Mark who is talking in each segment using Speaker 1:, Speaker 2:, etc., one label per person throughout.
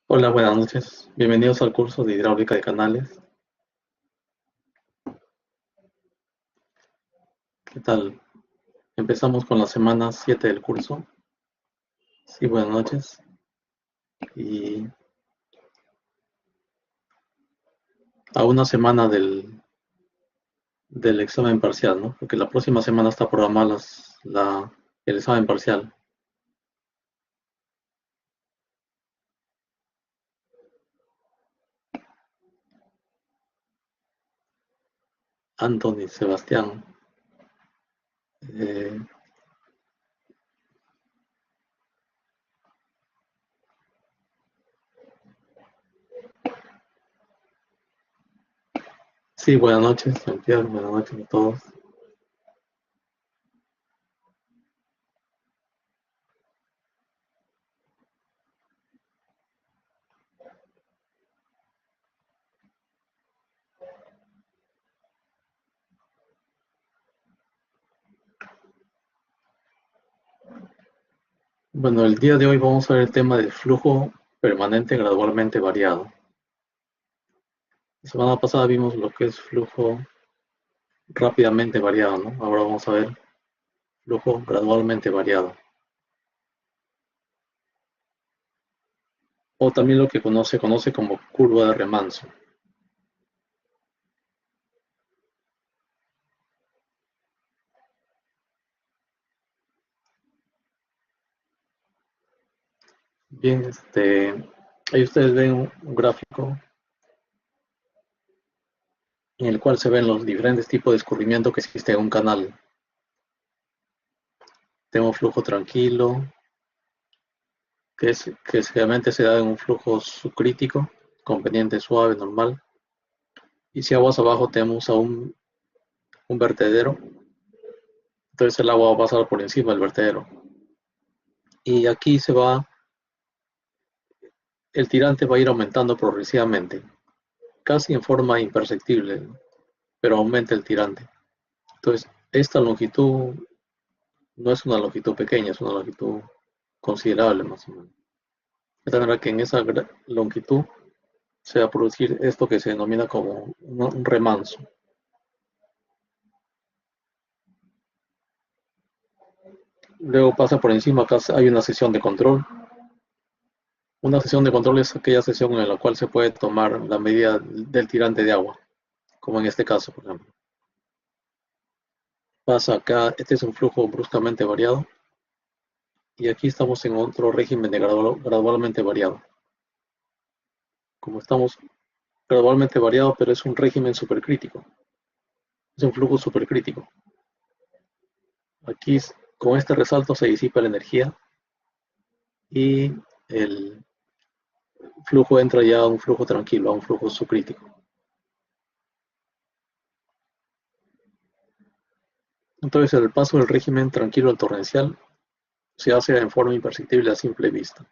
Speaker 1: Hola, buenas noches. Bienvenidos al curso de hidráulica de canales. ¿Qué tal? Empezamos con la semana 7 del curso. Sí, buenas noches. Y a una semana del examen parcial, ¿no? Porque la próxima semana está programada el examen parcial. Anthony, Sebastián. eh, sí, buenas noches, Jean-Pierre. Buenas noches a todos. Bueno, el día de hoy vamos a ver el tema del flujo permanente gradualmente variado. La semana pasada vimos lo que es flujo rápidamente variado, ¿no? Ahora vamos a ver flujo gradualmente variado, o también lo que se conoce como curva de remanso. Bien, ahí ustedes ven un gráfico en el cual se ven los diferentes tipos de escurrimiento que existe en un canal. Tengo flujo tranquilo, que generalmente se da en un flujo subcrítico, con pendiente suave, normal. Y si aguas abajo tenemos a un vertedero, entonces el agua va a pasar por encima del vertedero. Y aquí el tirante va a ir aumentando progresivamente, casi en forma imperceptible, pero aumenta el tirante. Entonces, esta longitud no es una longitud pequeña, es una longitud considerable más o menos. De tal manera que en esa longitud se va a producir esto que se denomina como un remanso. Luego pasa por encima, acá hay una sesión de control. Una sesión de control es aquella sesión en la cual se puede tomar la medida del tirante de agua, como en este caso, por ejemplo. Pasa acá, este es un flujo bruscamente variado, y aquí estamos en otro régimen de gradualmente variado. Como estamos gradualmente variado, pero es un régimen supercrítico. Es un flujo supercrítico. Aquí con este resalto se disipa la energía y el flujo entra ya a un flujo tranquilo, a un flujo subcrítico. Entonces el paso del régimen tranquilo al torrencial se hace en forma imperceptible a simple vista.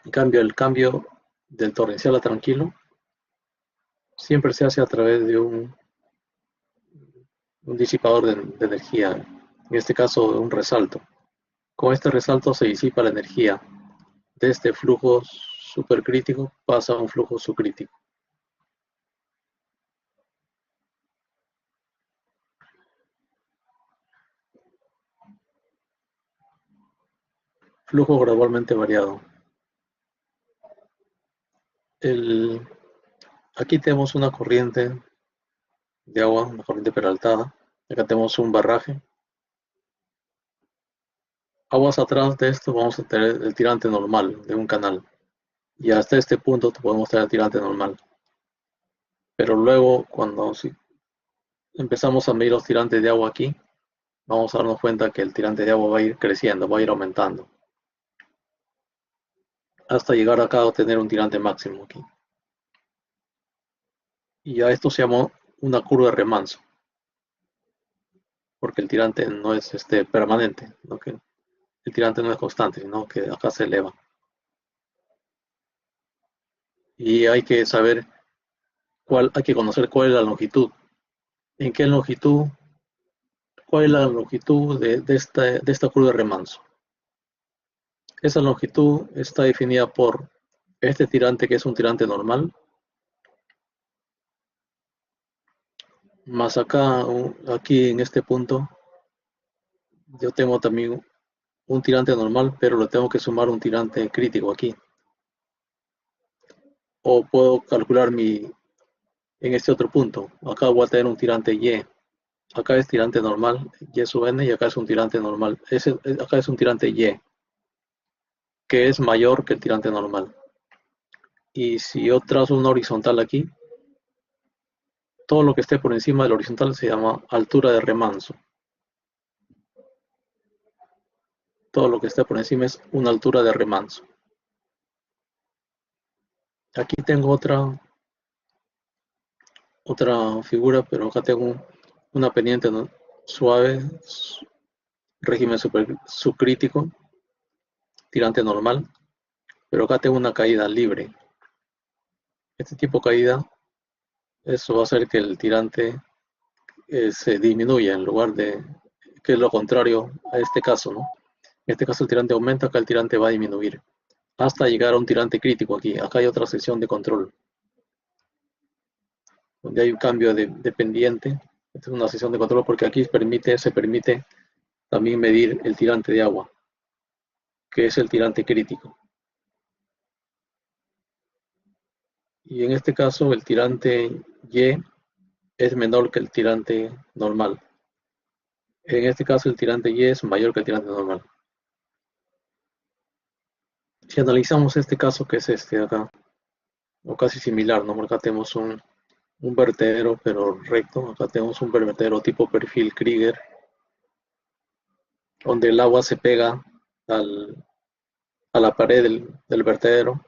Speaker 1: En cambio, el cambio del torrencial a tranquilo siempre se hace a través de un disipador de energía, en este caso un resalto. Con este resalto se disipa la energía de este flujo supercrítico, pasa a un flujo subcrítico. Flujo gradualmente variado. El, Aquí tenemos una corriente de agua, una corriente peraltada. Acá tenemos un barraje. Aguas atrás de esto vamos a tener el tirante normal de un canal. Y hasta este punto podemos tener el tirante normal. Pero luego, si empezamos a medir los tirantes de agua aquí, vamos a darnos cuenta que el tirante de agua va a ir creciendo, va a ir aumentando, hasta llegar acá a tener un tirante máximo aquí. Y a esto se llama una curva de remanso, porque el tirante no es permanente, ¿no? Que el tirante no es constante, sino que acá se eleva. Y hay que saber hay que conocer cuál es la longitud. ¿En qué longitud? ¿Cuál es la longitud de esta curva de remanso? Esa longitud está definida por este tirante que es un tirante normal, más acá, aquí en este punto, yo tengo también un tirante normal, pero le tengo que sumar un tirante crítico aquí. O puedo calcular en este otro punto. Acá voy a tener un tirante Y. Acá es tirante normal, Y sub n, y acá es un tirante normal. Acá es un tirante Y, que es mayor que el tirante normal. Y si yo trazo una horizontal aquí, todo lo que esté por encima del horizontal se llama altura de remanso. Todo lo que esté por encima es una altura de remanso. Aquí tengo otra figura, pero acá tengo una pendiente, ¿no?, suave, régimen subcrítico, tirante normal, pero acá tengo una caída libre. Este tipo de caída, eso va a hacer que el tirante se disminuya en lugar de, que es lo contrario a este caso, ¿no? En este caso el tirante aumenta, acá el tirante va a disminuir, hasta llegar a un tirante crítico aquí. Acá hay otra sección de control, donde hay un cambio de pendiente. Esta es una sección de control porque aquí se permite también medir el tirante de agua, que es el tirante crítico. Y en este caso el tirante Y es menor que el tirante normal. En este caso el tirante Y es mayor que el tirante normal. Si analizamos este caso, que es este de acá, o casi similar, ¿no? Acá tenemos un vertedero pero recto, acá tenemos un vertedero tipo perfil Krieger, donde el agua se pega a la pared del vertedero.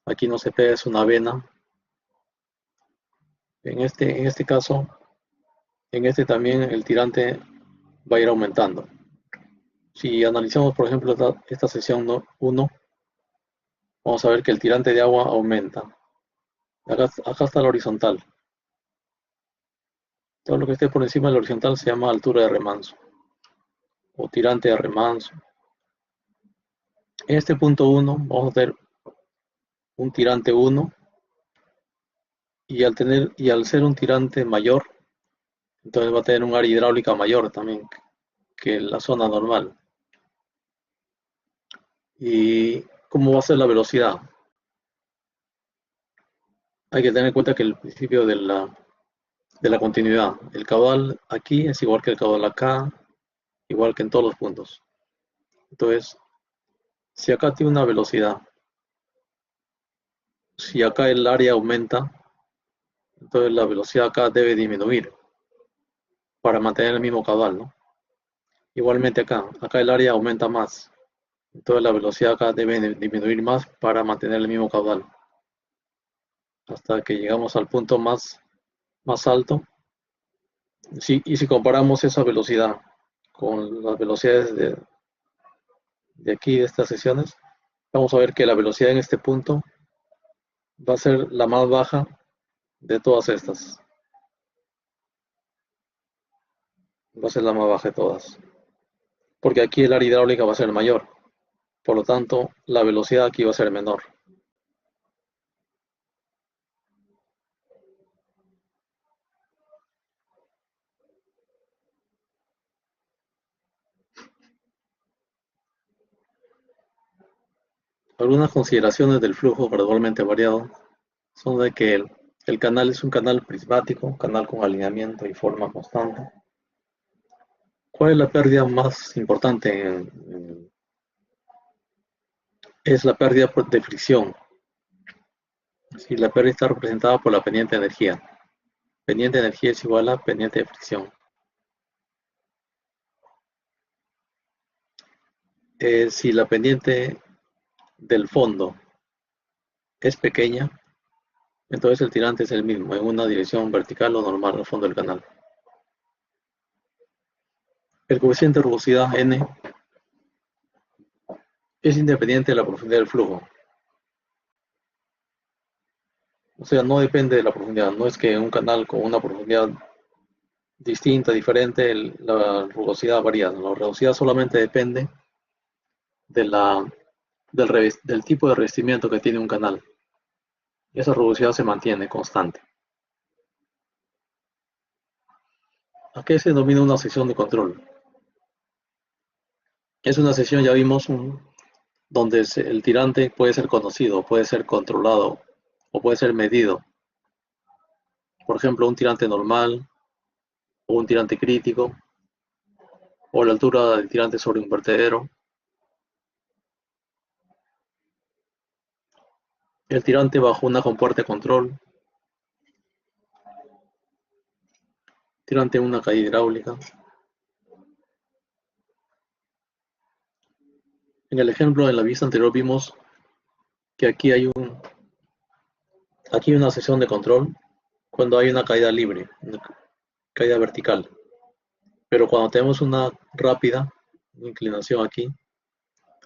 Speaker 1: Aquí no se pega, es una vena. En este caso, en este también el tirante va a ir aumentando. Si analizamos, por ejemplo, esta sección 1, vamos a ver que el tirante de agua aumenta. Acá está la horizontal. Todo lo que esté por encima de la horizontal se llama altura de remanso o tirante de remanso. En este punto 1 vamos a tener un tirante 1 y al ser un tirante mayor, entonces va a tener un área hidráulica mayor también que la zona normal. ¿Y cómo va a ser la velocidad? Hay que tener en cuenta que el principio de la continuidad, el caudal aquí es igual que el caudal acá, igual que en todos los puntos. Entonces, si acá tiene una velocidad, si acá el área aumenta, entonces la velocidad acá debe disminuir para mantener el mismo caudal, ¿no? Igualmente acá el área aumenta más, entonces la velocidad acá debe disminuir más para mantener el mismo caudal, hasta que llegamos al punto más alto. Y si comparamos esa velocidad con las velocidades de aquí, de estas secciones, vamos a ver que la velocidad en este punto va a ser la más baja de todas estas. Va a ser la más baja de todas. Porque aquí el área hidráulica va a ser mayor. Por lo tanto, la velocidad aquí va a ser menor. Algunas consideraciones del flujo gradualmente variado son de que el canal es un canal prismático, un canal con alineamiento y forma constante. ¿Cuál es la pérdida más importante? Es la pérdida de fricción. Si la pérdida está representada por la pendiente de energía. Pendiente de energía es igual a pendiente de fricción. Si la pendiente del fondo es pequeña, entonces el tirante es el mismo, en una dirección vertical o normal al fondo del canal. El coeficiente de rugosidad n es independiente de la profundidad del flujo. O sea, no depende de la profundidad. No es que en un canal con una profundidad distinta, diferente, la rugosidad varía. La rugosidad solamente depende de la del tipo de revestimiento que tiene un canal. Y esa rugosidad se mantiene constante. ¿A qué se denomina una sección de control? Es una sección, ya vimos, donde el tirante puede ser conocido, puede ser controlado o puede ser medido. Por ejemplo, un tirante normal o un tirante crítico o la altura del tirante sobre un vertedero. El tirante bajo una compuerta de control, tirante en una caída hidráulica. En el ejemplo en la vista anterior vimos que aquí hay una sección de control cuando hay una caída libre, una caída vertical. Pero cuando tenemos una rápida, una inclinación aquí,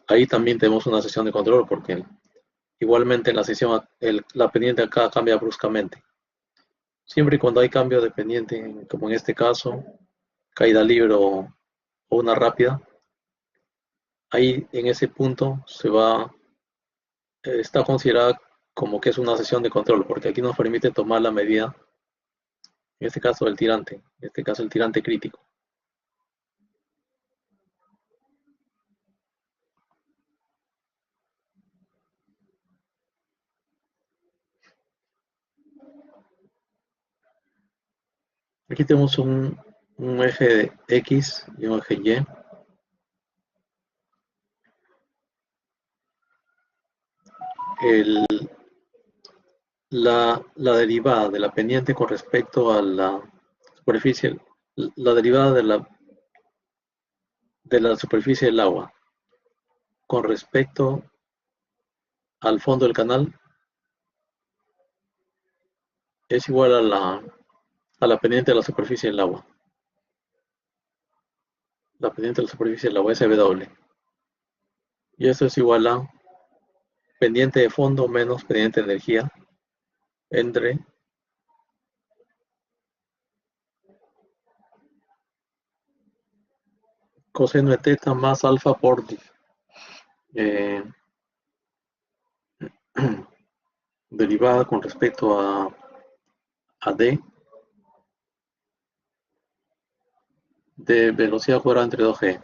Speaker 1: ahí también tenemos una sección de control porque igualmente en la sección la pendiente acá cambia bruscamente. Siempre y cuando hay cambio de pendiente, como en este caso, caída libre o una rápida, ahí en ese punto está considerada como que es una sesión de control, porque aquí nos permite tomar la medida, en este caso del tirante, en este caso el tirante crítico. Aquí tenemos un eje X y un eje Y. El, la derivada de la pendiente con respecto a la superficie, la derivada de la superficie del agua con respecto al fondo del canal es igual a la pendiente de la superficie del agua. La pendiente de la superficie del agua es SW. Y esto es igual a pendiente de fondo menos pendiente de energía entre coseno de teta más alfa por eh, derivada con respecto a D de velocidad cuadrada entre 2G.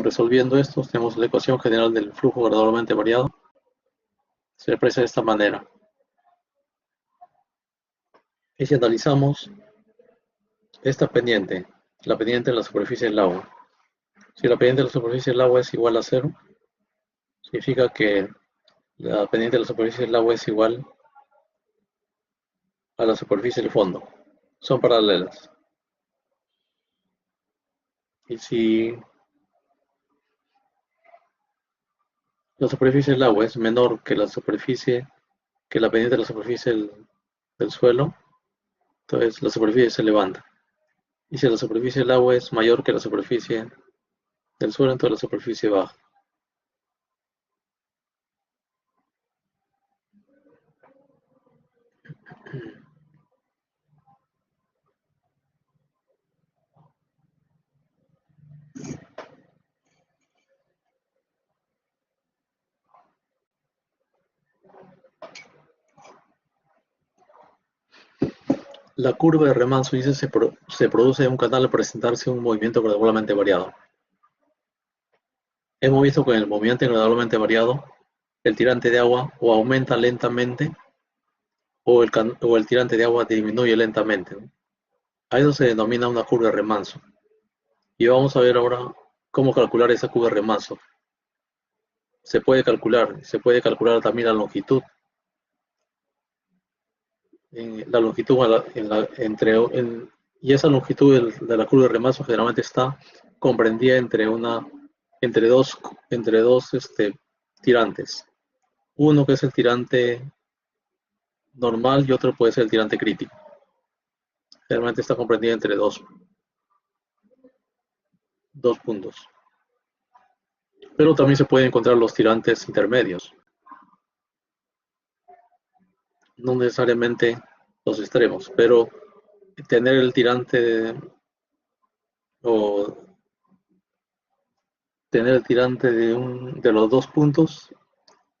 Speaker 1: Resolviendo esto, tenemos la ecuación general del flujo gradualmente variado. Se expresa de esta manera. Y si analizamos esta pendiente, la pendiente de la superficie del agua, si la pendiente de la superficie del agua es igual a 0, significa que la pendiente de la superficie del agua es igual a la superficie del fondo. Son paralelas. Y si la superficie del agua es menor que que la pendiente de la superficie del suelo, entonces la superficie se levanta. Y si la superficie del agua es mayor que la superficie del suelo, entonces la superficie baja. La curva de Riemann-Schutz se produce en un canal al presentarse un movimiento gradualmente variado. Hemos visto que en el movimiento gradualmente variado, el tirante de agua o aumenta lentamente o el tirante de agua disminuye lentamente, ¿no? A eso se denomina una curva de Riemann. Y vamos a ver ahora cómo calcular esa curva de Riemann. Se puede calcular también la longitud. La longitud y esa longitud de la curva de Riemann generalmente está comprendida entre dos tirantes. Uno que es el tirante normal y otro puede ser el tirante crítico. Generalmente está comprendida entre dos puntos. Pero también se pueden encontrar los tirantes intermedios, no necesariamente los extremos, pero tener el tirante o tener el tirante de los dos puntos.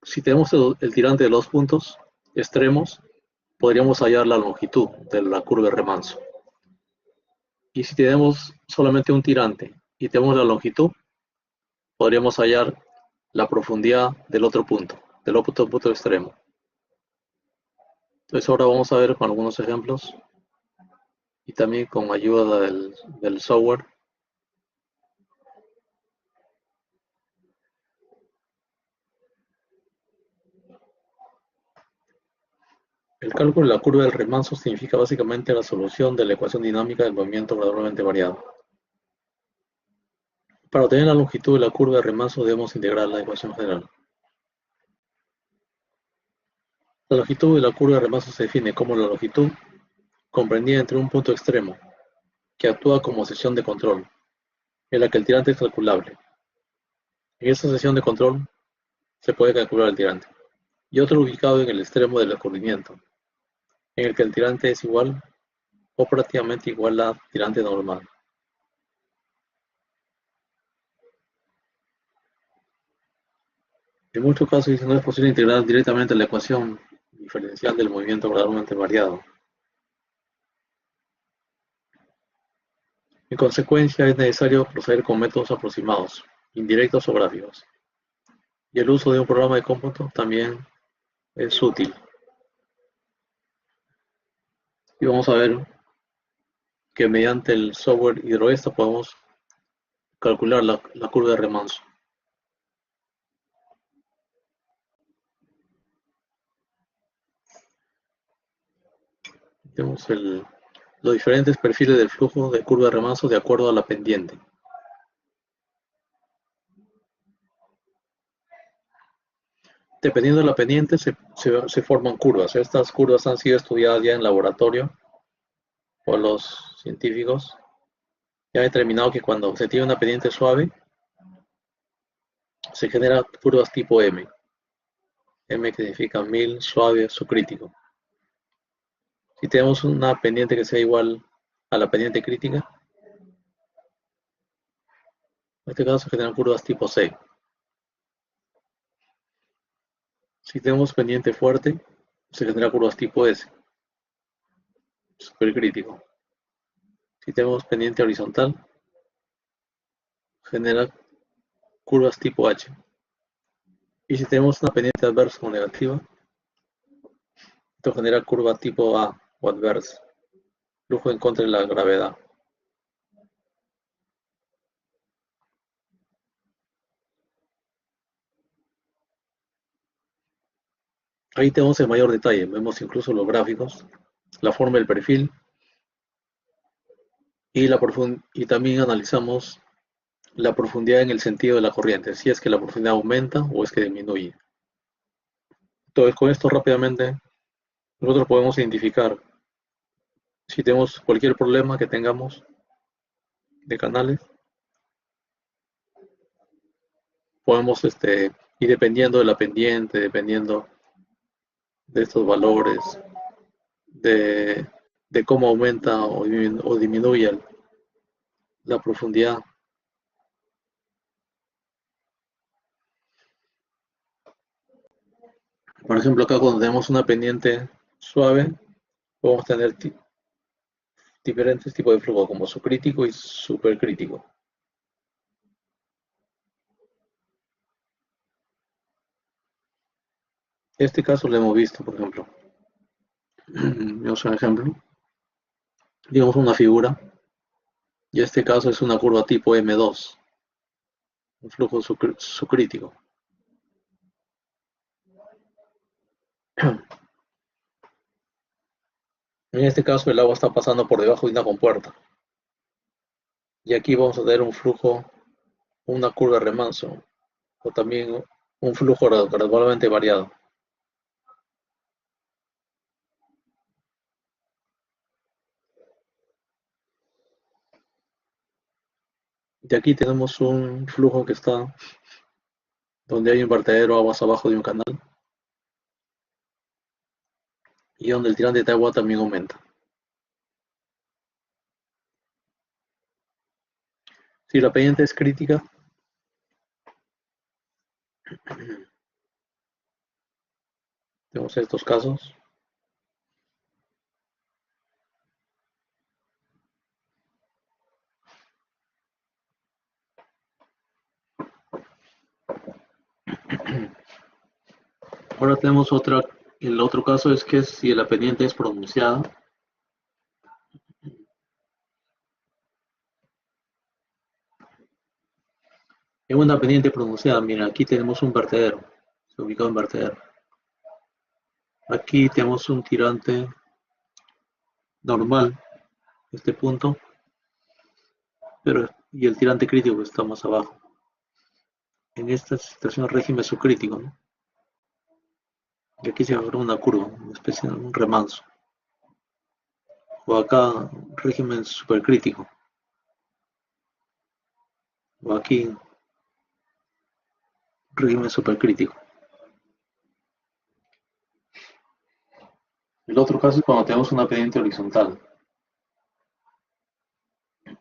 Speaker 1: Si tenemos el tirante de los puntos extremos, podríamos hallar la longitud de la curva de remanso. Y si tenemos solamente un tirante y tenemos la longitud, podríamos hallar la profundidad del otro punto extremo. Entonces ahora vamos a ver con algunos ejemplos y también con ayuda del software. El cálculo de la curva del remanso significa básicamente la solución de la ecuación dinámica del movimiento gradualmente variado. Para obtener la longitud de la curva de remanso debemos integrar la ecuación general. La longitud de la curva de remanso se define como la longitud comprendida entre un punto extremo, que actúa como sección de control, en la que el tirante es calculable. En esta sección de control se puede calcular el tirante, y otro ubicado en el extremo del escurrimiento, en el que el tirante es igual o prácticamente igual a tirante normal. En muchos casos no es posible integrar directamente la ecuación diferencial del movimiento gradualmente variado. En consecuencia, es necesario proceder con métodos aproximados, indirectos o gráficos. Y el uso de un programa de cómputo también es útil. Y vamos a ver que mediante el software Hidroesta podemos calcular la curva de remanso. Tenemos los diferentes perfiles del flujo de curva de remanso de acuerdo a la pendiente. Dependiendo de la pendiente se forman curvas. Estas curvas han sido estudiadas ya en laboratorio por los científicos. Ya han determinado que cuando se tiene una pendiente suave, se generan curvas tipo M. M que significa 1000, suave, subcrítico. Si tenemos una pendiente que sea igual a la pendiente crítica, en este caso se generan curvas tipo C. Si tenemos pendiente fuerte, se genera curvas tipo S, supercrítico. Si tenemos pendiente horizontal, genera curvas tipo H. Y si tenemos una pendiente adversa o negativa, esto genera curva tipo A o adversa, flujo en contra de la gravedad. Ahí tenemos el mayor detalle, vemos incluso los gráficos, la forma del perfil y también analizamos la profundidad en el sentido de la corriente, si es que la profundidad aumenta o es que disminuye. Entonces, con esto rápidamente nosotros podemos identificar si tenemos cualquier problema que tengamos de canales, podemos ir dependiendo de la pendiente, dependiendo de estos valores, de, de cómo aumenta o disminuye la profundidad. Por ejemplo, acá cuando tenemos una pendiente suave, podemos tener diferentes tipos de flujo, como subcrítico y supercrítico. Este caso lo hemos visto, por ejemplo. Vamos a un ejemplo. Digamos una figura, y este caso es una curva tipo M2, un flujo subcrítico. En este caso el agua está pasando por debajo de una compuerta. Y aquí vamos a tener un flujo, una curva de remanso, o también un flujo gradualmente variado. Y aquí tenemos un flujo que está donde hay un vertedero aguas abajo de un canal y donde el tirante de agua también aumenta. Si la pendiente es crítica, Tenemos estos casos. Ahora tenemos otra. El otro caso es que si la pendiente es pronunciada. En una pendiente pronunciada, mira, aquí tenemos un vertedero. Se ubica un vertedero. Aquí tenemos un tirante normal, este punto, pero y el tirante crítico está más abajo. En esta situación régimen subcrítico, ¿no? Y aquí se abre una curva, una especie de un remanso. O acá régimen supercrítico. O aquí régimen supercrítico. El otro caso es cuando tenemos una pendiente horizontal.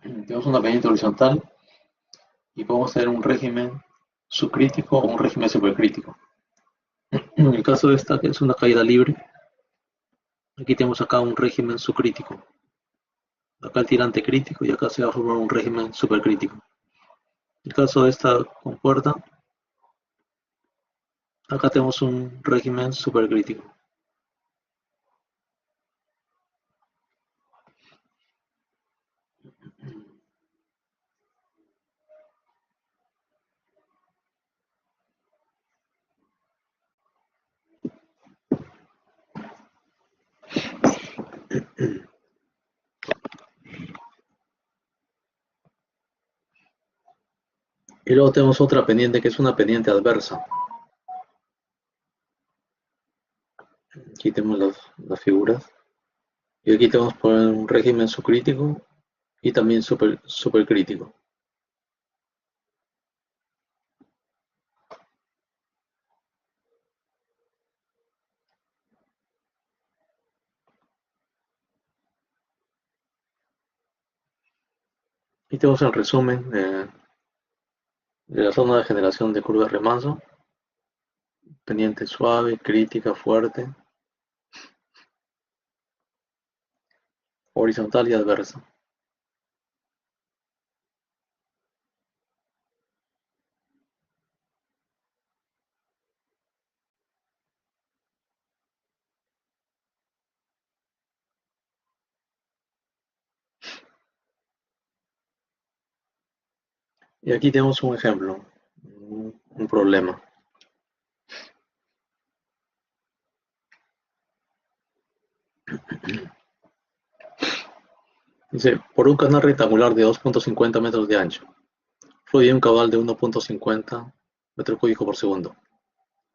Speaker 1: Tenemos una pendiente horizontal y podemos tener un régimen subcrítico o un régimen supercrítico. En el caso de esta, que es una caída libre, aquí tenemos acá un régimen subcrítico. Acá el tirante crítico y acá se va a formar un régimen supercrítico. En el caso de esta compuerta, acá tenemos un régimen supercrítico. Y luego tenemos otra pendiente que es una pendiente adversa. Aquí tenemos las figuras. Y aquí tenemos por un régimen subcrítico y también supercrítico. Aquí tenemos el resumen de la zona de generación de curva de remanso. Pendiente suave, crítica, fuerte, horizontal y adversa. Y aquí tenemos un ejemplo, un problema. Dice, por un canal rectangular de 2.50 metros de ancho, fluye un caudal de 1.50 metros cúbicos por segundo.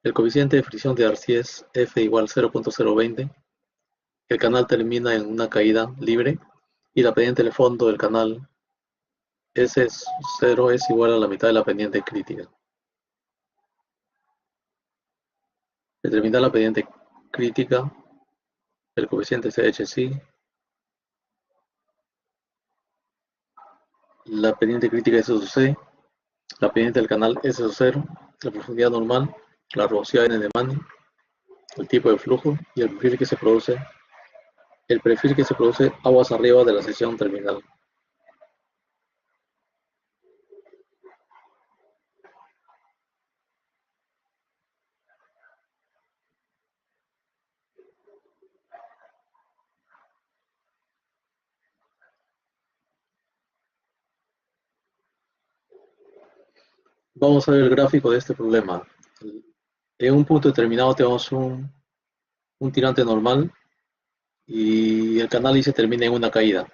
Speaker 1: El coeficiente de fricción de Darcy es F igual 0.020. El canal termina en una caída libre y la pendiente del fondo del canal S0 es igual a la mitad de la pendiente crítica. Determinar la pendiente crítica, el coeficiente CHC, la pendiente crítica S sub C, la pendiente del canal S sub 0, la profundidad normal, la rugosidad N de Manning, el tipo de flujo y el perfil que se produce aguas arriba de la sección terminal. Vamos a ver el gráfico de este problema. En un punto determinado tenemos un tirante normal y el canal y se termina en una caída.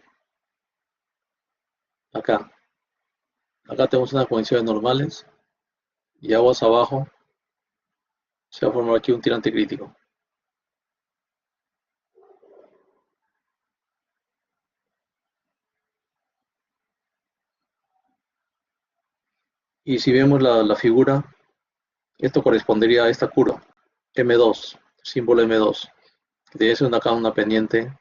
Speaker 1: Acá. Acá tenemos unas condiciones normales y aguas abajo se va a formar aquí un tirante crítico. Y si vemos la figura, esto correspondería a esta curva, M2, símbolo M2, que tiene acá una pendiente.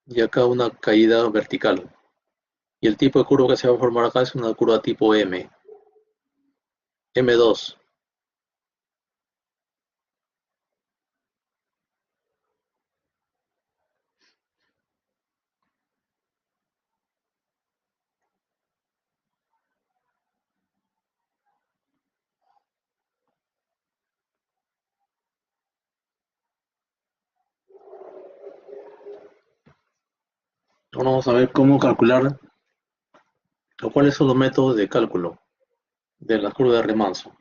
Speaker 1: y acá una caída vertical. Y el tipo de curva que se va a formar acá es una curva tipo M, M2. Ahora vamos a ver cómo calcular o cuáles son los métodos de cálculo de la curva de remanso.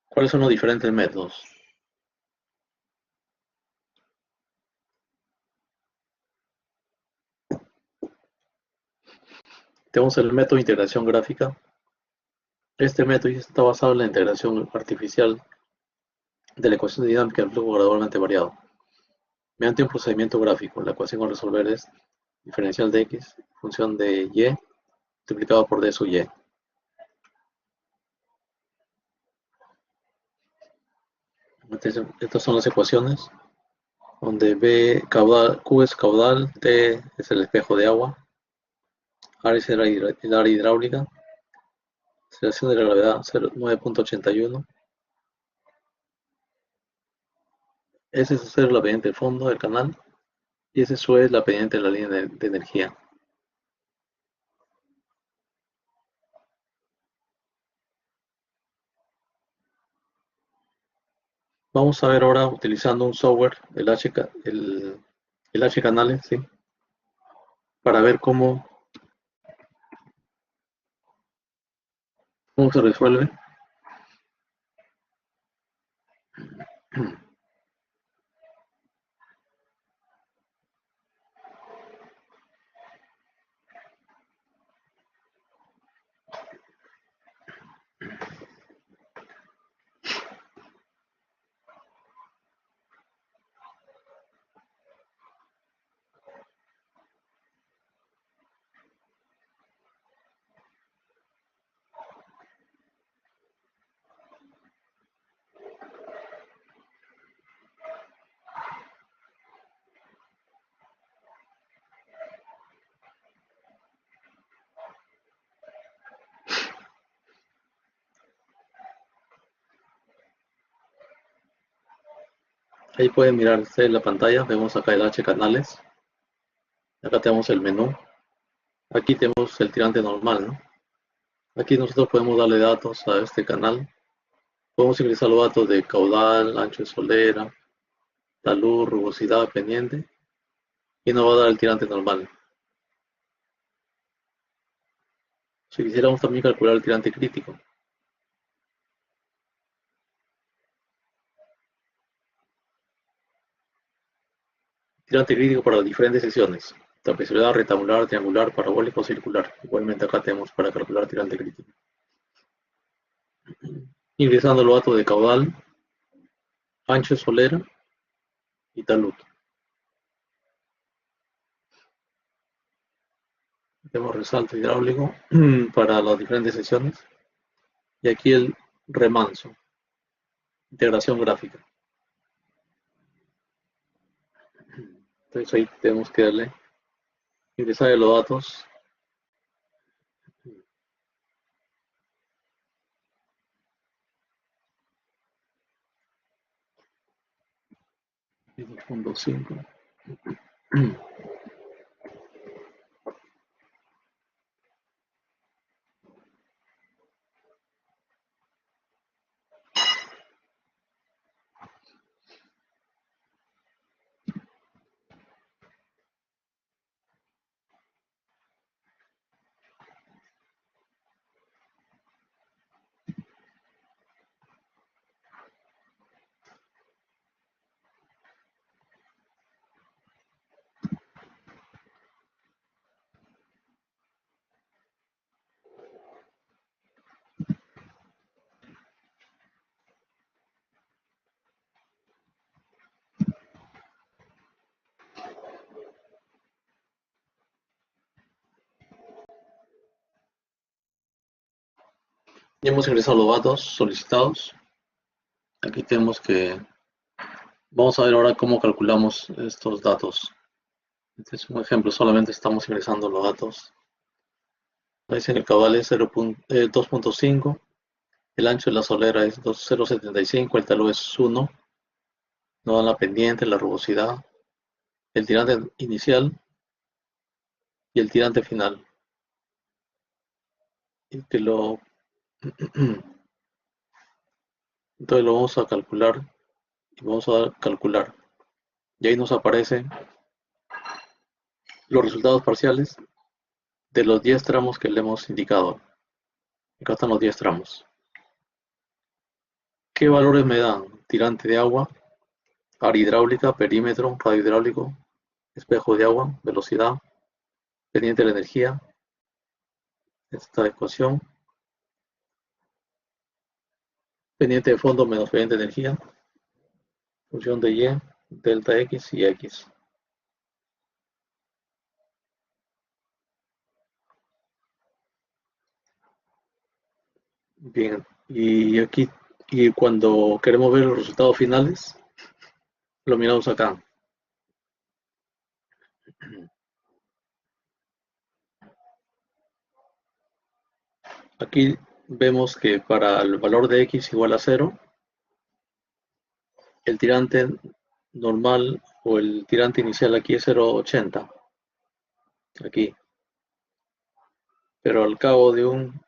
Speaker 1: ¿Cuáles son los diferentes métodos? Tenemos el método de integración gráfica. Este método está basado en la integración artificial de la ecuación de dinámica del flujo gradualmente variado, mediante un procedimiento gráfico. La ecuación a resolver es diferencial de x, función de y, multiplicado por d sub y. Estas son las ecuaciones, donde B caudal, Q es caudal, T es el espejo de agua, R es el área hidráulica, aceleración de la gravedad 9.81, S es hacer la pendiente del fondo del canal, y S sub es la pendiente de la línea de energía. Vamos a ver ahora utilizando un software, el H canales, ¿sí? Para ver cómo se resuelve. Ahí pueden mirar ustedes la pantalla, vemos acá el H canales, acá tenemos el menú, aquí tenemos el tirante normal, ¿no? Aquí nosotros podemos darle datos a este canal, podemos ingresar los datos de caudal, ancho de solera, talud, rugosidad, pendiente, y nos va a dar el tirante normal. Si quisiéramos también calcular el tirante crítico, para las diferentes secciones, trapezoidal, rectangular, triangular, parabólico, circular. Igualmente acá tenemos para calcular tirante crítico. Ingresando los datos de caudal, ancho de solera y talud. Tenemos resalto hidráulico para las diferentes secciones. Y aquí el remanso, integración gráfica. Entonces ahí tenemos que darle, ingresar los datos. Y 2.5. Ya hemos ingresado los datos solicitados. Aquí tenemos que, vamos a ver ahora cómo calculamos estos datos. Este es un ejemplo, solamente estamos ingresando los datos. Dice que el caudal es 2.5, el ancho de la solera es 0.75, el talud es 1, no dan la pendiente, la rugosidad, el tirante inicial y el tirante final. Y que lo, entonces lo vamos a calcular y vamos a dar calcular. Y ahí nos aparecen los resultados parciales de los 10 tramos que le hemos indicado. Acá están los 10 tramos. ¿Qué valores me dan? Tirante de agua, área hidráulica, perímetro, radio hidráulico, espejo de agua, velocidad, pendiente de la energía, esta ecuación, pendiente de fondo menos pendiente de energía, función de y, delta x y x. Bien, y aquí, y cuando queremos ver los resultados finales, lo miramos acá. Aquí vemos que para el valor de x igual a 0, el tirante normal o el tirante inicial aquí es 0,80, aquí. Pero al cabo de un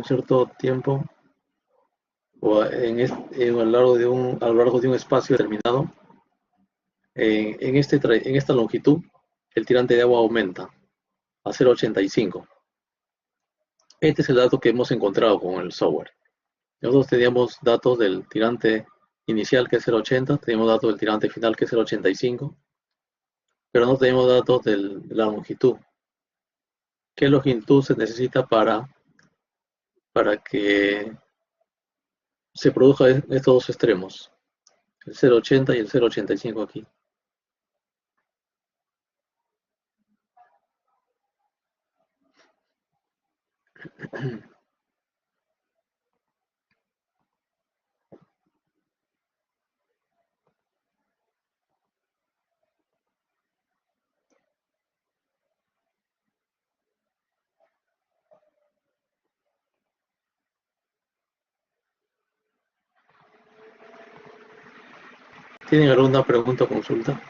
Speaker 1: cierto tiempo, o a lo largo de un espacio determinado, en esta longitud, el tirante de agua aumenta a 0,85. Este es el dato que hemos encontrado con el software. Nosotros teníamos datos del tirante inicial, que es 0,80, teníamos datos del tirante final, que es 0,85, pero no teníamos datos de la longitud. ¿Qué longitud se necesita para que se produzcan estos dos extremos? El 0,80 y el 0,85 aquí. ¿Tienen alguna pregunta o consulta?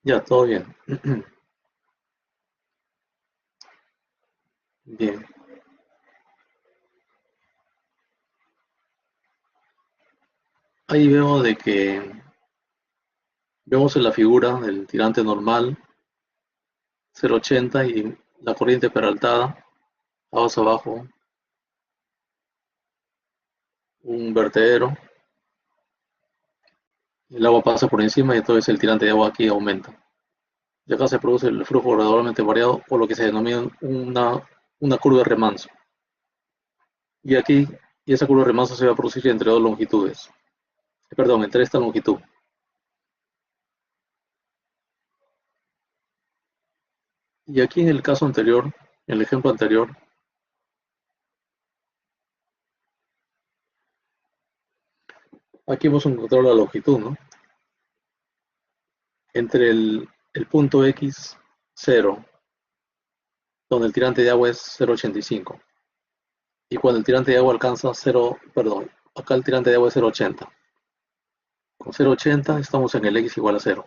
Speaker 1: Ya, todo bien. Bien. Ahí vemos de que vemos en la figura del tirante normal 0,80 y la corriente peraltada, aguas abajo, un vertedero, el agua pasa por encima y entonces el tirante de agua aquí aumenta. Y acá se produce el flujo gradualmente variado o lo que se denomina una curva de remanso. Y aquí, y esa curva de remanso se va a producir entre dos longitudes, perdón, entre esta longitud. Y aquí en el caso anterior, en el ejemplo anterior, aquí hemos encontrado la longitud, ¿no? Entre el punto X 0, donde el tirante de agua es 0,85. Y cuando el tirante de agua alcanza 0, perdón, acá el tirante de agua es 0,80. Con 0,80 estamos en el X igual a 0.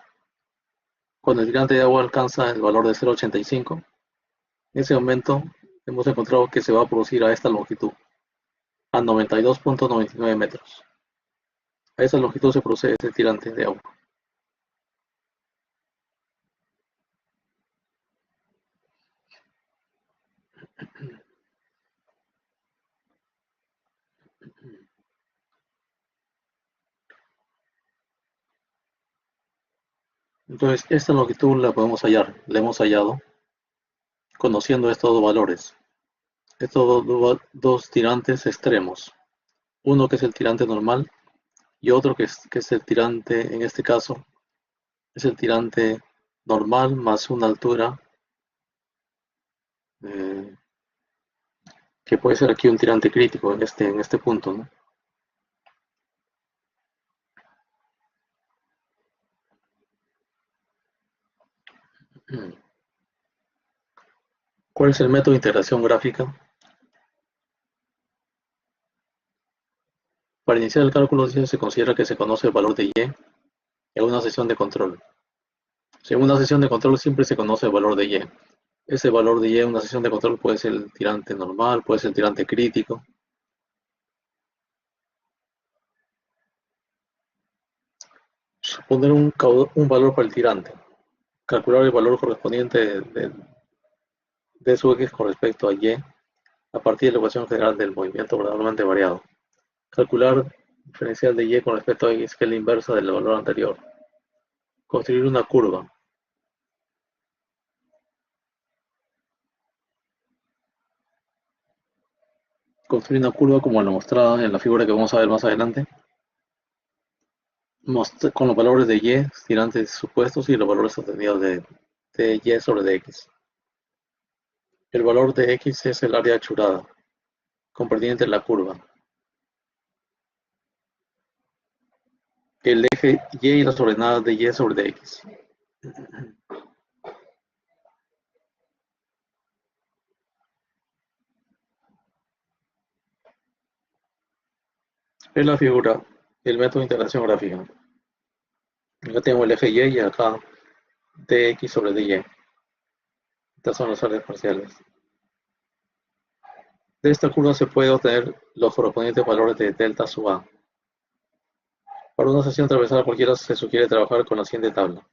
Speaker 1: Cuando el tirante de agua alcanza el valor de 0,85, en ese momento hemos encontrado que se va a producir a esta longitud, a 92.99 metros. A esa longitud se produce este tirante de agua. Entonces, esta longitud la podemos hallar, la hemos hallado conociendo estos dos valores, estos dos tirantes extremos, uno que es el tirante normal y otro que es el tirante, en este caso, es el tirante normal más una altura, eh, que puede ser aquí un tirante crítico en este punto, ¿no? ¿Cuál es el método de integración gráfica? Para iniciar el cálculo se considera que se conoce el valor de y en una sesión de control. Si en una sesión de control siempre se conoce el valor de y. Ese valor de y en una sesión de control puede ser el tirante normal, puede ser el tirante crítico. Suponer un valor para el tirante. Calcular el valor correspondiente de su x con respecto a y a partir de la ecuación general del movimiento gradualmente variado. Calcular diferencial de y con respecto a x, que es la inversa del valor anterior. Construir una curva. Construir una curva como la mostrada en la figura que vamos a ver más adelante, con los valores de y, tirantes supuestos, y los valores obtenidos de y sobre de x. El valor de x es el área achurada, comprendida entre la curva, el eje y las ordenadas de y sobre de x. Es la figura, el método de integración gráfica. Acá tengo el eje y acá dx sobre dy. Estas son las áreas parciales. De esta curva se puede obtener los correspondientes valores de delta sub a. Para una sección transversal cualquiera se sugiere trabajar con la siguiente tabla: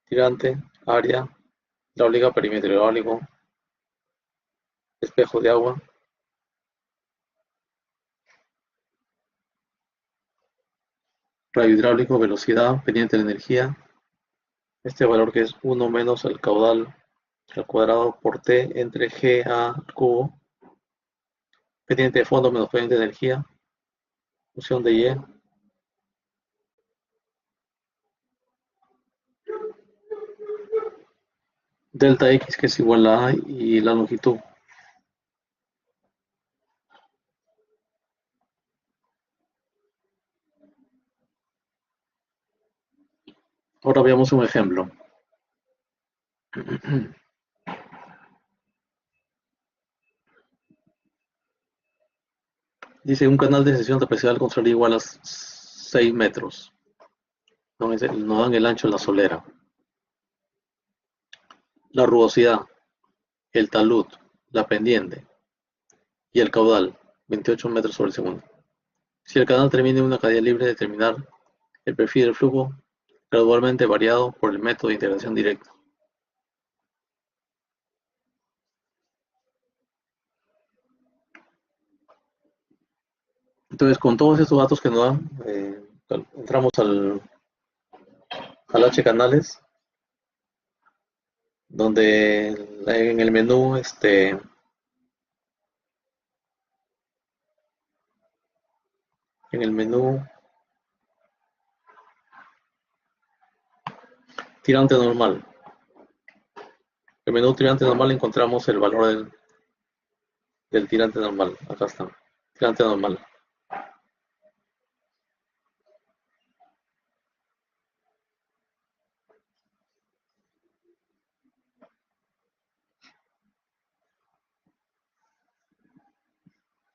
Speaker 1: tirante, área, hidráulica, perímetro hidráulico, espejo de agua, radio hidráulico, velocidad, pendiente de energía, este valor que es 1 menos el caudal al cuadrado por t entre g a al cubo, pendiente de fondo menos pendiente de energía, función de y, delta x, que es igual a y la longitud. Ahora veamos un ejemplo. Dice: un canal de sección trapezoidal con salida igual a 6 metros. Nos dan el ancho de la solera, la rugosidad, el talud, la pendiente y el caudal, 28 metros sobre segundo. Si el canal termina en una caída libre, determinar el perfil del flujo gradualmente variado por el método de integración directa. Entonces, con todos estos datos que nos dan, entramos al H canales, donde en el menú, tirante normal. El menú tirante normal encontramos el valor del tirante normal. Acá está, tirante normal.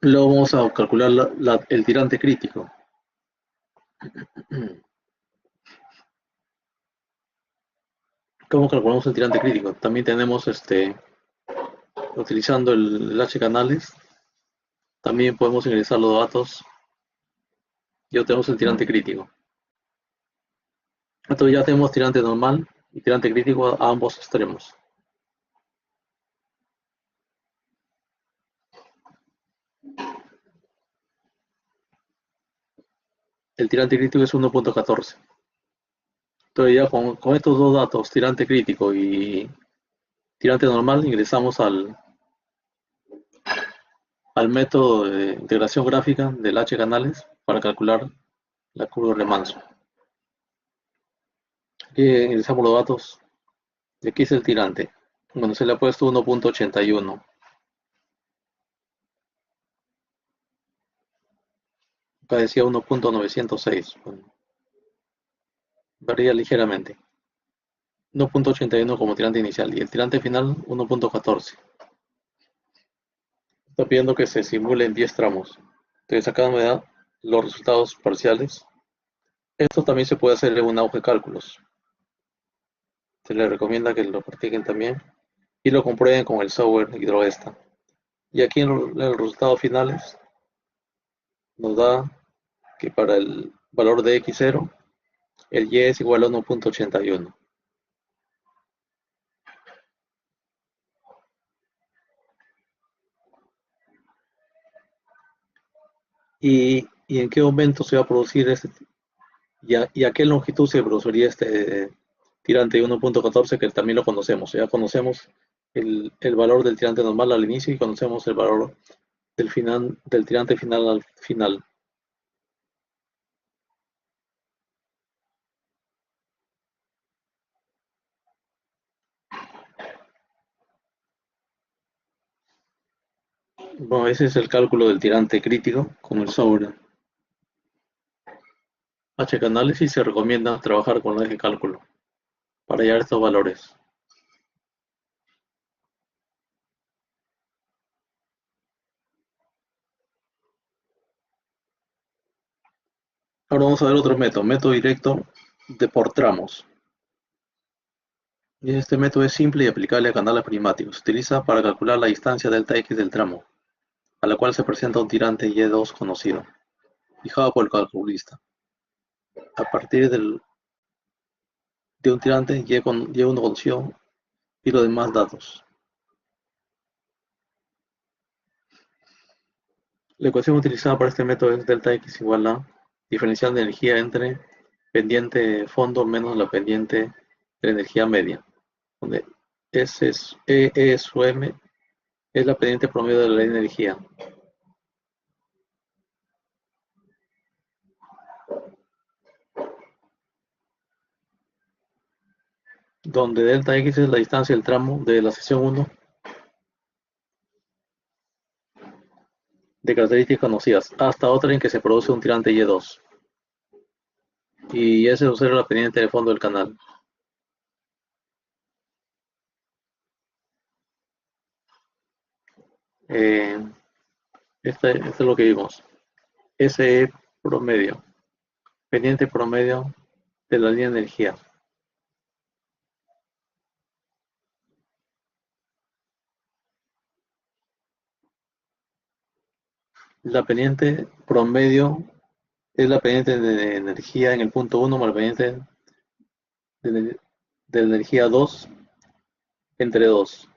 Speaker 1: Luego vamos a calcular el tirante crítico. ¿Cómo calculamos el tirante crítico? También tenemos, utilizando el H canales, también podemos ingresar los datos y obtenemos el tirante crítico. Entonces ya tenemos tirante normal y tirante crítico a ambos extremos. El tirante crítico es 1.14. Entonces ya con estos dos datos, tirante crítico y tirante normal, ingresamos al método de integración gráfica del H canales para calcular la curva de remanso. Aquí ingresamos los datos de aquí es el tirante. Bueno, se le ha puesto 1.81. Acá decía 1.906. Bueno, varía ligeramente. 1.81 como tirante inicial y el tirante final 1.14. Está pidiendo que se simule en 10 tramos. Entonces acá me da los resultados parciales. Esto también se puede hacer en un auge de cálculos. Se les recomienda que lo practiquen también y lo comprueben con el software Hidroesta. Y aquí en los resultados finales nos da que para el valor de x0 el y es igual a 1.81. ¿Y en qué momento se va a producir y a qué longitud se produciría este tirante 1.14 que también lo conocemos? Ya conocemos el valor del tirante normal al inicio y conocemos el valor del tirante final al final. Bueno, ese es el cálculo del tirante crítico con el software H-Canales y se recomienda trabajar con el eje cálculo para hallar estos valores. Ahora vamos a ver otro método directo de por tramos. Y este método es simple y aplicable a canales prismáticos. Se utiliza para calcular la distancia delta x del tramo, a la cual se presenta un tirante Y2 conocido, fijado por el calculista. A partir de un tirante Y1 conocido y los demás datos. La ecuación utilizada para este método es delta x igual a diferencial de energía entre pendiente fondo menos la pendiente de energía media, donde S es, E sub M es la pendiente promedio de la energía. Donde delta x es la distancia del tramo de la sección 1 de características conocidas hasta otra en que se produce un tirante Y2 y ese observa la pendiente de fondo del canal. Eh, este es lo que vimos. SE promedio, pendiente promedio de la línea de energía. La pendiente promedio es la pendiente de energía en el punto 1 más la pendiente de, de energía 2 entre 2.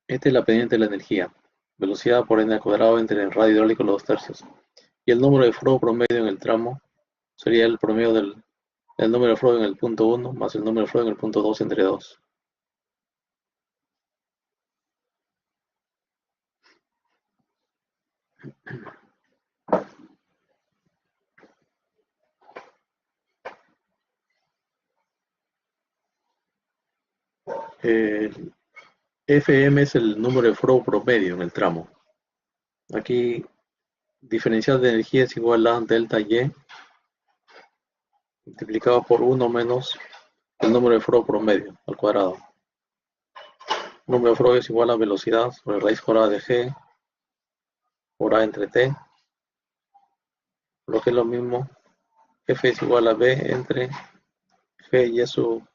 Speaker 1: Esta es la pendiente de la energía, velocidad por n al cuadrado entre el radio hidráulico y los 2 tercios. Y el número de flow promedio en el tramo sería el promedio del número de flow en el punto 1 más el número de flow en el punto 2 entre 2. FM es el número de flow promedio en el tramo. Aquí, diferencial de energía es igual a delta Y multiplicado por 1 menos el número de flow promedio al cuadrado. El número de flow es igual a velocidad sobre raíz cuadrada de G por A entre T, lo que es lo mismo, F es igual a B entre G y sub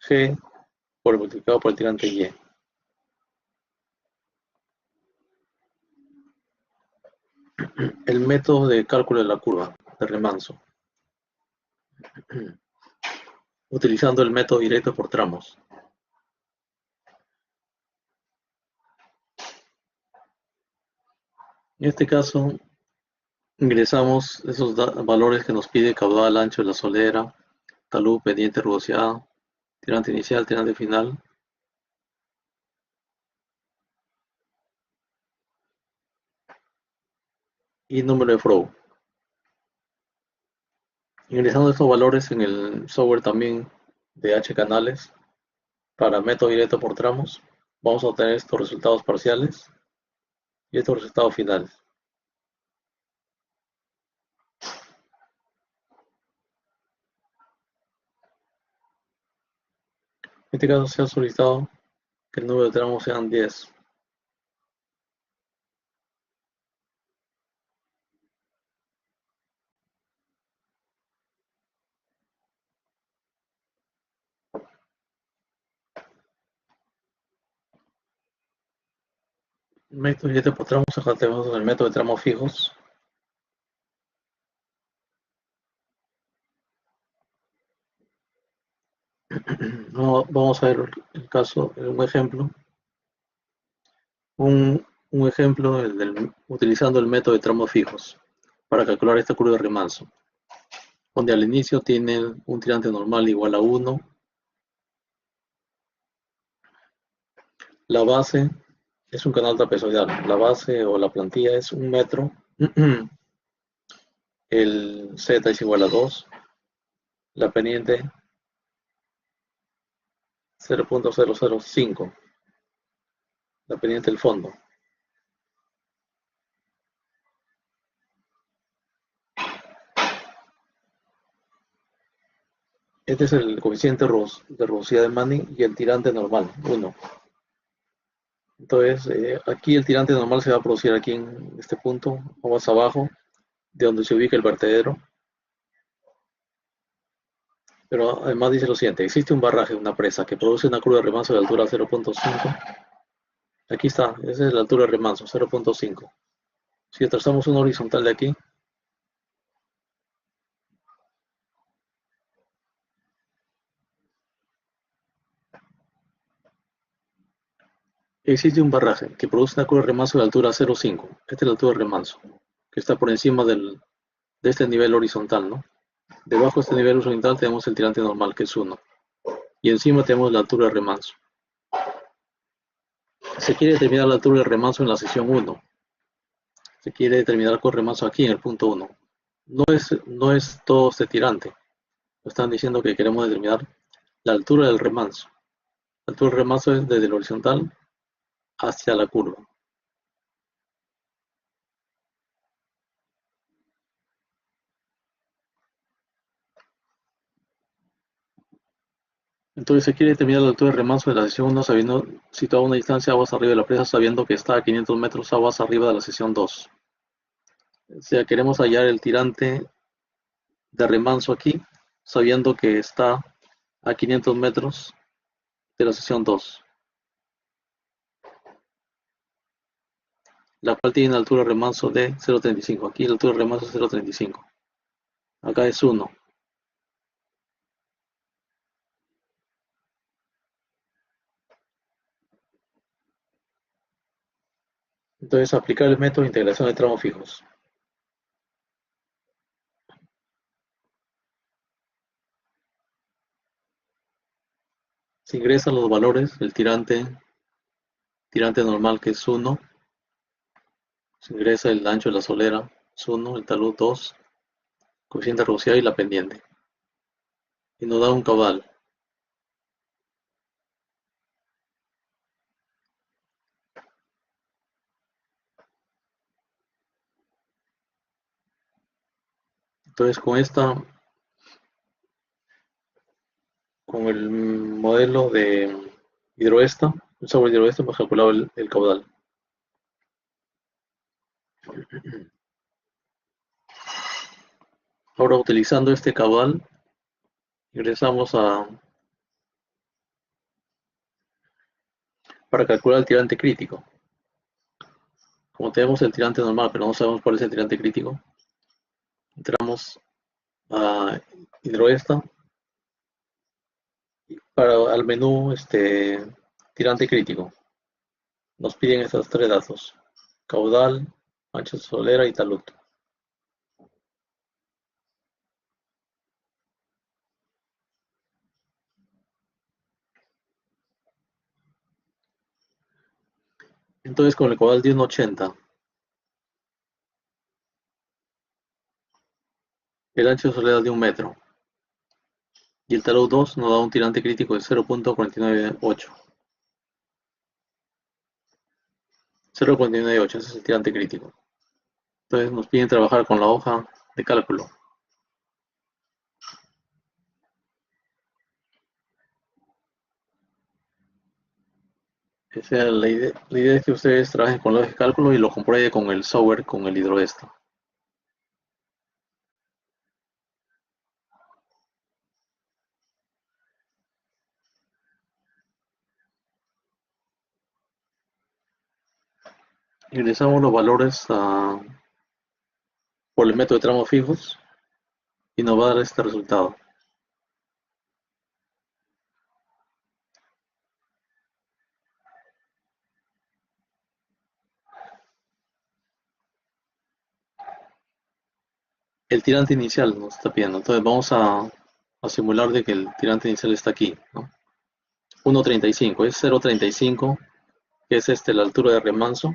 Speaker 1: G por multiplicado por el tirante Y. El método de cálculo de la curva de remanso, utilizando el método directo por tramos. En este caso, Ingresamos esos valores que nos pide caudal, ancho de la solera, talud, pendiente, rugosidad, tirante inicial, tirante final. Y número de Frobe. Ingresando estos valores en el software también de H canales para método directo por tramos, vamos a obtener estos resultados parciales y estos resultados finales. En este caso se ha solicitado que el número de tramos sean 10. Método directo por tramos, acá tenemos el método de tramos fijos. Vamos a ver el caso, un ejemplo. Un ejemplo utilizando el método de tramos fijos para calcular esta curva de remanso, donde al inicio tiene un tirante normal igual a 1, la base es un canal trapezoidal, la base o la plantilla es 1 metro, el Z es igual a 2, la pendiente 0.005, la pendiente del fondo. Este es el coeficiente de rugosidad de Manning y el tirante normal, 1. Entonces, aquí el tirante normal se va a producir aquí en este punto, o más abajo, de donde se ubica el vertedero. Pero además dice lo siguiente, existe un barraje, una presa, que produce una curva de remanso de altura 0.5. Aquí está, esa es la altura de remanso, 0.5. Si trazamos una horizontal de aquí, existe un barraje que produce una curva de remanso de altura 0.5. Esta es la altura de remanso, que está por encima de este nivel horizontal, ¿no? Debajo de este nivel horizontal tenemos el tirante normal, que es 1. Y encima tenemos la altura de remanso. Se quiere determinar la altura de remanso en la sección 1. Se quiere determinar con remanso aquí en el punto 1. No es todo este tirante. Nos están diciendo que queremos determinar la altura del remanso. La altura del remanso es desde el horizontal hacia la curva. Entonces se quiere determinar la altura del remanso de la sección 1 sabiendo situar una distancia aguas arriba de la presa sabiendo que está a 500 metros aguas arriba de la sección 2. O sea, queremos hallar el tirante de remanso aquí sabiendo que está a 500 metros de la sección 2, la cual tiene una altura de remanso de 0.35. Aquí la altura de remanso es 0.35. Acá es 1. Entonces aplicar el método de integración de tramos fijos. Se ingresan los valores, el tirante normal que es 1, se ingresa el ancho de la solera, es 1, el talud 2, coeficiente de rugosidad y la pendiente. Y nos da un caudal. Entonces con el modelo de hidroesta, el software de hidroesta hemos calculado el caudal. Ahora utilizando este caudal, ingresamos para calcular el tirante crítico. Como tenemos el tirante normal, pero no sabemos cuál es el tirante crítico, entramos a hidroesta para al menú tirante crítico. Nos piden estos tres datos: caudal, ancho de solera y talud. Entonces con el caudal de 1,80, el ancho de soledad de 1 metro y el talud 2 nos da un tirante crítico de 0.498. 0.498, ese es el tirante crítico. Entonces nos piden trabajar con la hoja de cálculo. La idea es que ustedes trabajen con la hoja de cálculo y lo comprueben con el software, con el hidroesto. Ingresamos los valores por el método de tramos fijos y nos va a dar este resultado. El tirante inicial nos está pidiendo. Entonces vamos a simular de que el tirante inicial está aquí, ¿no? 1.35, es 0.35, que es la altura de remanso,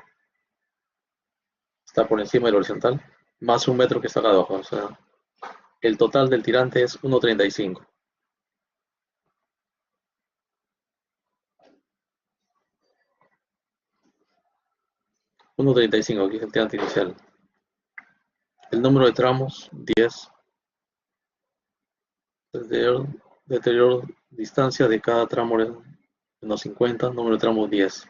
Speaker 1: está por encima del horizontal, más 1 metro que está acá abajo. O sea, el total del tirante es 1.35. 1.35, aquí es el tirante inicial. El número de tramos, 10. Deterioro distancia de cada tramo menos 50, número de tramos 10.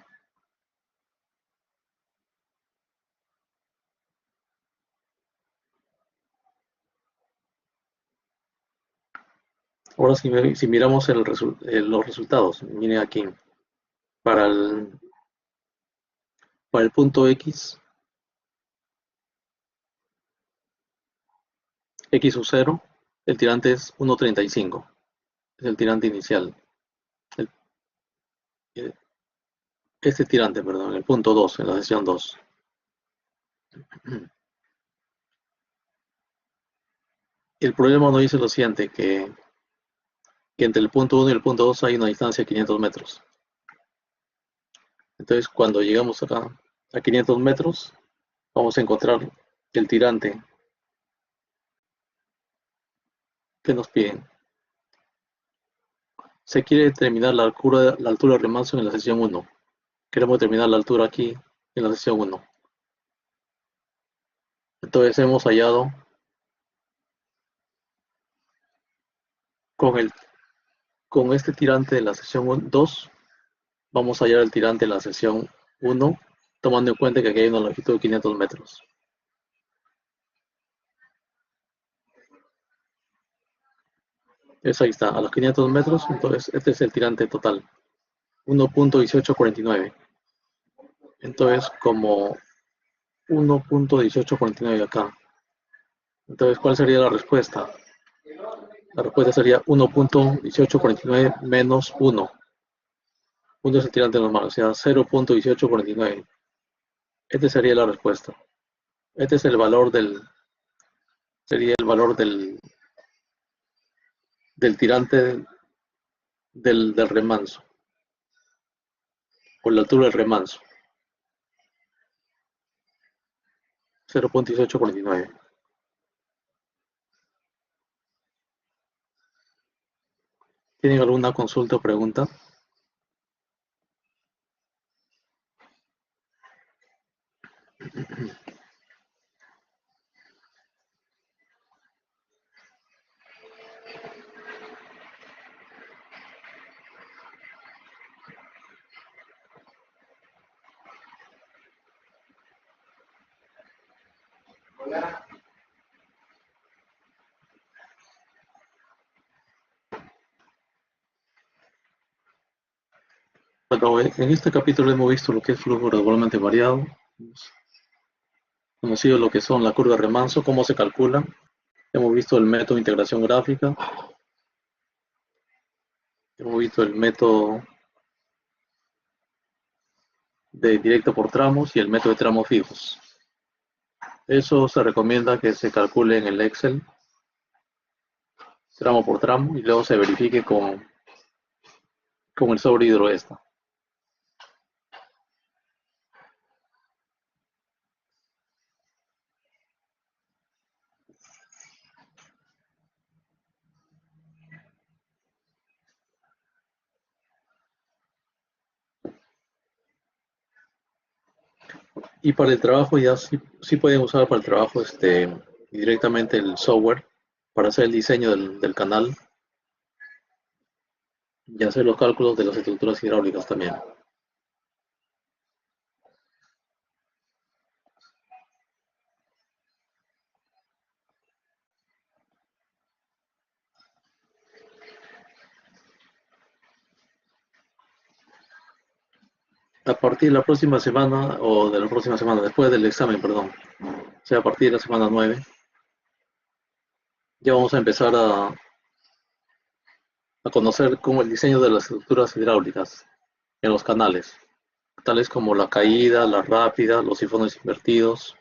Speaker 1: Ahora si miramos los resultados, miren aquí, para el, para el punto X sub 0, el tirante es 1.35, es el tirante inicial. El- Este tirante, perdón, el punto 2, en la sección 2. El problema nos dice lo siguiente, que entre el punto 1 y el punto 2 hay una distancia de 500 metros. Entonces, cuando llegamos acá a 500 metros, vamos a encontrar el tirante que nos piden. Se quiere determinar la altura de remanso en la sección 1. Queremos determinar la altura aquí en la sección 1. Entonces hemos hallado con, el, con este tirante de la sección 2, vamos a hallar el tirante en la sección 1, tomando en cuenta que aquí hay una longitud de 500 metros. Eso ahí está, a los 500 metros, entonces este es el tirante total, 1.1849. Entonces, como 1.1849 acá. Entonces, ¿cuál sería la respuesta? La respuesta sería 1.1849 menos 1. 1 es el tirante normal, o sea, 0.1849. Este sería la respuesta. Este es el valor sería el valor del tirante del remanso, o la altura del remanso, 0.1849. ¿Tienen alguna consulta o pregunta? Bueno, en este capítulo hemos visto lo que es flujo gradualmente variado, hemos conocido lo que son la curva de remanso, cómo se calcula, hemos visto el método de integración gráfica, hemos visto el método de directo por tramos y el método de tramos fijos. Eso se recomienda que se calcule en el Excel, tramo por tramo, y luego se verifique con el sobre hidroesta. Y para el trabajo ya sí pueden usar para el trabajo directamente el software para hacer el diseño del canal y hacer los cálculos de las estructuras hidráulicas también. A partir de la próxima semana, o de la próxima semana, después del examen, perdón, o sea, a partir de la semana 9, ya vamos a empezar a conocer cómo el diseño de las estructuras hidráulicas en los canales, tales como la caída, la rápida, los sifones invertidos.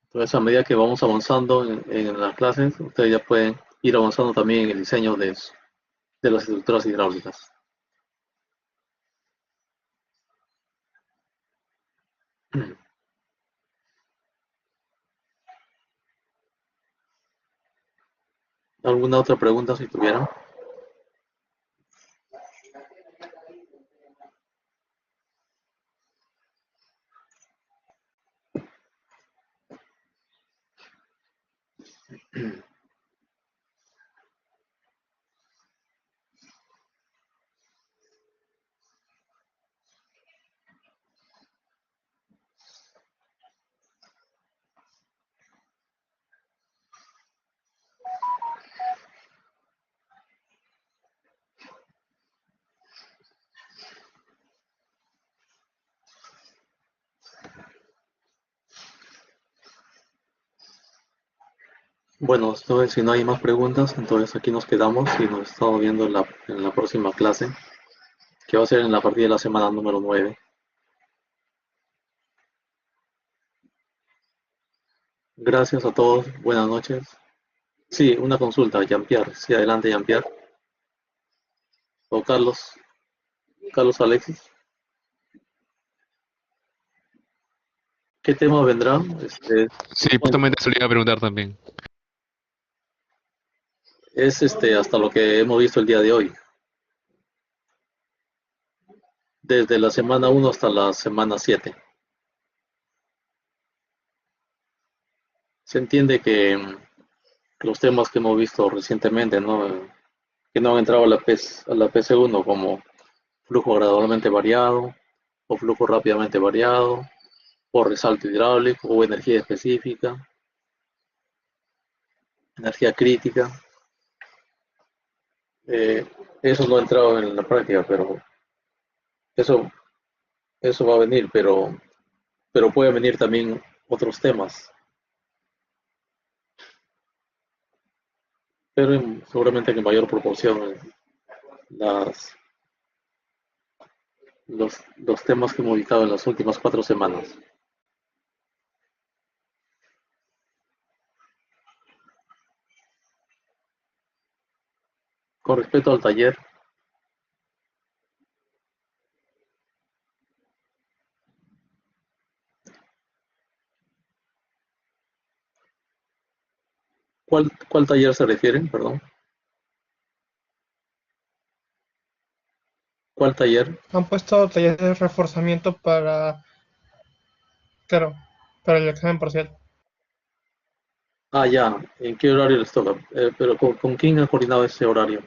Speaker 1: Entonces, a medida que vamos avanzando en las clases, ustedes ya pueden ir avanzando también en el diseño de las estructuras hidráulicas. ¿Alguna otra pregunta si tuvieran? Bueno, entonces si no hay más preguntas, entonces aquí nos quedamos y nos estamos viendo en la próxima clase, que va a ser en la partida de la semana número 9. Gracias a todos, buenas noches. Sí, una consulta, Jean-Pierre. Sí, adelante, Jean-Pierre. O Carlos Alexis. ¿Qué tema vendrá?
Speaker 2: Sí,
Speaker 1: Bueno,
Speaker 2: justamente se lo iba a preguntar también.
Speaker 1: es hasta lo que hemos visto el día de hoy, desde la semana 1 hasta la semana 7. Se entiende que los temas que hemos visto recientemente, ¿no? Que no han entrado a a la PC1 como flujo gradualmente variado, o flujo rápidamente variado, o resalto hidráulico, o energía específica, energía crítica. Eh, Eso no ha entrado en la práctica, pero eso, eso va a venir, pero puede venir también otros temas, pero seguramente en mayor proporción las, los temas que hemos ubicado en las últimas 4 semanas. Con respecto al taller, ¿cuál taller se refieren? Perdón. ¿Cuál taller?
Speaker 3: Han puesto talleres de reforzamiento claro, para el examen parcial.
Speaker 1: Ah, ya, ¿en qué horario les toca? Pero ¿con quién ha coordinado ese horario?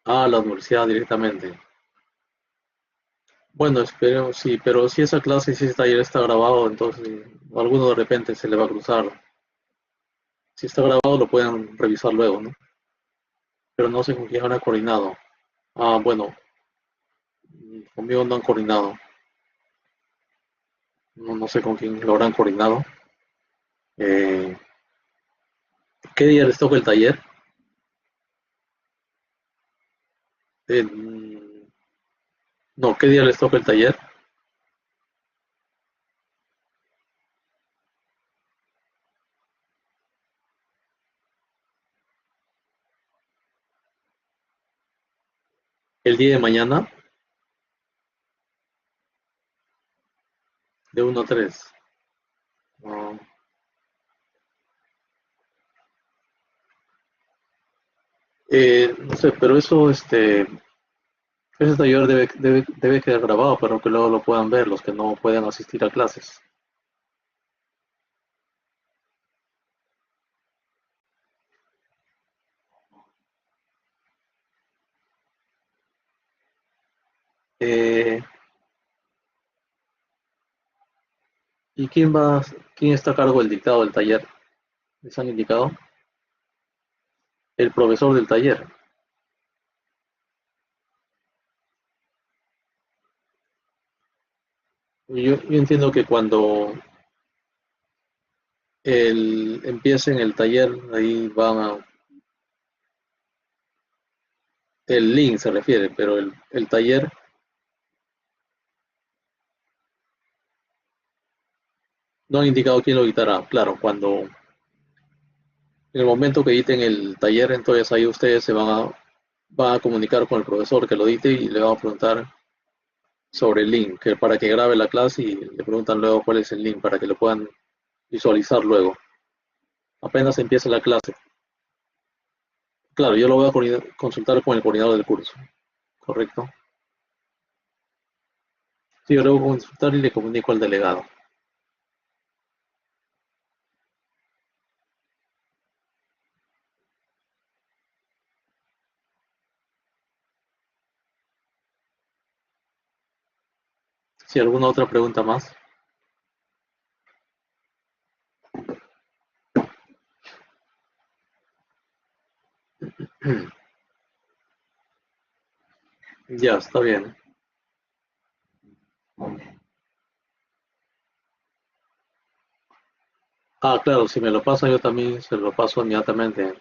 Speaker 1: Ah, la universidad directamente. Bueno, espero, sí, pero si esa clase, si ese taller está grabado, entonces alguno de repente se le va a cruzar. Si está grabado, lo pueden revisar luego, ¿no? Pero no sé con quién han coordinado. Ah, bueno, conmigo no han coordinado. No, no sé con quién lo habrán coordinado. Eh, ¿Qué día les toca el taller? No, ¿qué día les toca el taller? El día de mañana, de 1 a 3. Ah, no sé, pero eso, ese taller debe quedar grabado para que luego lo puedan ver los que no pueden asistir a clases. Eh, ¿Y quién está a cargo del dictado del taller? ¿Les han indicado? El profesor del taller. Yo entiendo que cuando empiecen el taller, ahí el link se refiere, pero el taller no han indicado quién lo editará. Claro, cuando en el momento que editen el taller, entonces ahí ustedes van a comunicar con el profesor que lo edite y le van a preguntar sobre el link, que para que grabe la clase y le preguntan luego cuál es el link para que lo puedan visualizar luego. Apenas empieza la clase. Claro, yo lo voy a consultar con el coordinador del curso, ¿correcto? Sí, yo lo voy a consultar y le comunico al delegado. Si alguna otra pregunta más. Ya, está bien. Ah, claro, si me lo pasa yo también se lo paso inmediatamente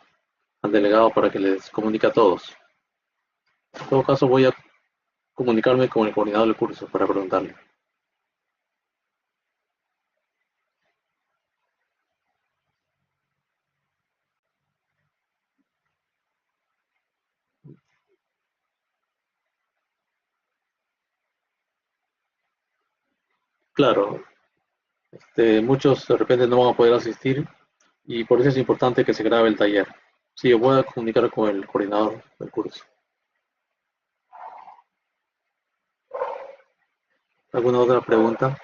Speaker 1: al delegado para que les comunique a todos. En todo caso voy a comunicarme con el coordinador del curso para preguntarle. Claro, muchos de repente no van a poder asistir y por eso es importante que se grabe el taller. Sí, yo voy a comunicar con el coordinador del curso. ¿Alguna otra pregunta?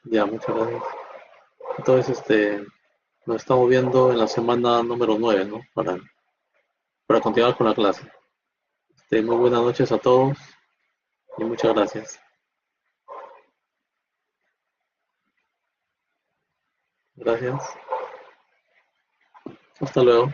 Speaker 1: Ya, muchas gracias. Entonces, nos estamos viendo en la semana número 9, ¿no? Para continuar con la clase. Muy buenas noches a todos y muchas gracias. Gracias. Hasta luego.